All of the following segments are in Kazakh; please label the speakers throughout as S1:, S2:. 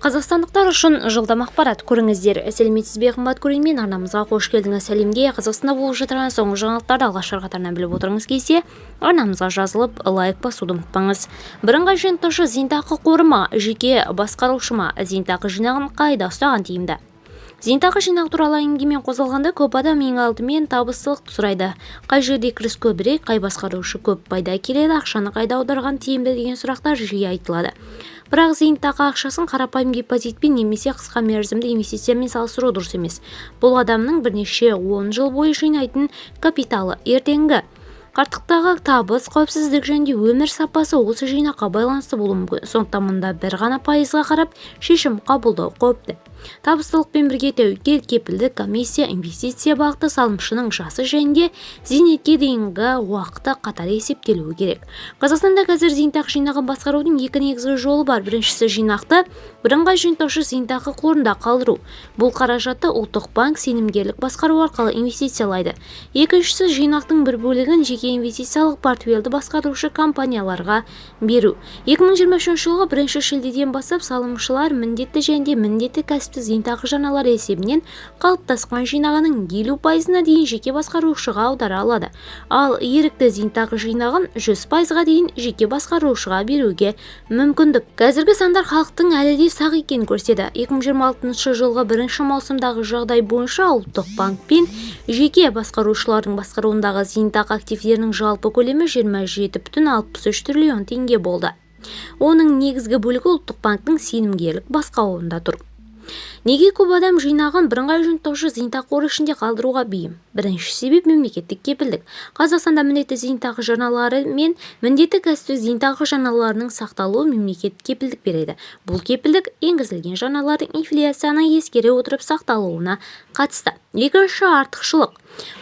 S1: Қазақстандықтар үшін жылдам ақпарат көріңіздер. Сәлеметсіз бе қымбат көрермен, арнамызға қош келдіңіз. Сәлемге Қазақстанда болып жатқан соңғы жаңалықтарды алғашқы қатарынан біліп отырыңыз келсе, арнамызға жазылып лайк басуды ұмытпаңыз. Бірыңғай жиынтықшы зейнетақы қоры ма, жеке басқарушы ма, зейнетақы жинағын қайда ұстаған тиімді? Зейнетақы жинақ туралы әңгімемен қозғалғанда көп адам ең алдымен табыстылықты сұрайды. Қай жерде кіріс көбірек, қай басқарушы көп пайда келеді, ақшаны қайда аударған тиімді деген сұрақтар жиі айтылады. Бірақ зейнетақы ақшасын қарапайым депозитпен немесе қысқа мерзімді инвестициямен салыстыру дұрыс емес. Бұл адамның бірнеше 10 жыл бойы жинайтын капиталы. Ертеңгі қарттықтағы табыс, қауіпсіздік және өмір сапасы осы жинаққа байланысты болуы мүмкін. Сондықтан мұнда бір ғана пайызға қарап шешім қабылдау қауіпті. Табыстылықпен бірге тәуекел, кепілдік, комиссия, инвестиция бағыты салымшының жасы және зейнетке дейінгі уақыты қатар есептелуі керек. Қазақстанда қазір зейнетақы жинағын басқарудың екі негізгі жолы бар. Біріншісі жинақты бірыңғай жиынтықшы зейнетақы қорында қалдыру. Бұл қаражатты ұлттық банк сенімгерлік басқару арқылы инвестициялайды. Екіншісі жинақтың бір бөлігін жеке инвестициялық портфельді басқарушы компанияларға беру. 2023 жылғы 1 шілдеден бастап салымшылар міндетті және міндетті кәсіпті зейнетақы жарналары есебінен қалыптасқан жинағының 50%-на дейін жеке басқарушыға аудара алады. Ал ерікті зейнетақы жинағын 100%-ға дейін жеке басқарушыға беруге мүмкіндік. Қазіргі сандар халықтың әлі де сақ екенін көрсетеді. 2026 жылғы 1 маусымдағы жағдай бойынша ұлттық банк пен жеке басқарушылардың басқаруындағы зейнетақы активтерінің жалпы көлемі 27,63 триллион теңге болды. Оның негізгі бөлігі ұлттық банктың сенімгерлік басқаруында тұр. Неге көп адам жинағын бірыңғай жиынтықшы зейнетақы қоры ішінде қалдыруға бейім? Бірінші себеп мемлекеттік кепілдік. Қазақстанда міндетті зейнетақы жарналары мен міндетті кәсіптік зейнетақы жарналарының сақталуы мемлекет кепілдік береді. Бұл кепілдік енгізілген жарналардың инфляцияны ескере отырып сақталуына қатысты. Екінші артықшылық.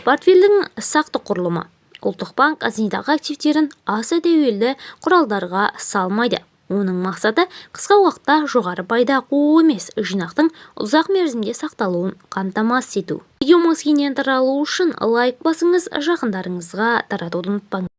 S1: Портфельдің сақтық құрылымы. Ұлттық банк зейнетақы активтерін аса тәуелді құралдарға салмайды. Оның мақсаты қысқа уақытта жоғары пайда қуу емес, жинақтың ұзақ мерзімде сақталуын қамтамасыз ету. Видеомыз кеңінен таралу үшін лайк басыңыз, жақындарыңызға таратуды ұмытпаңыз.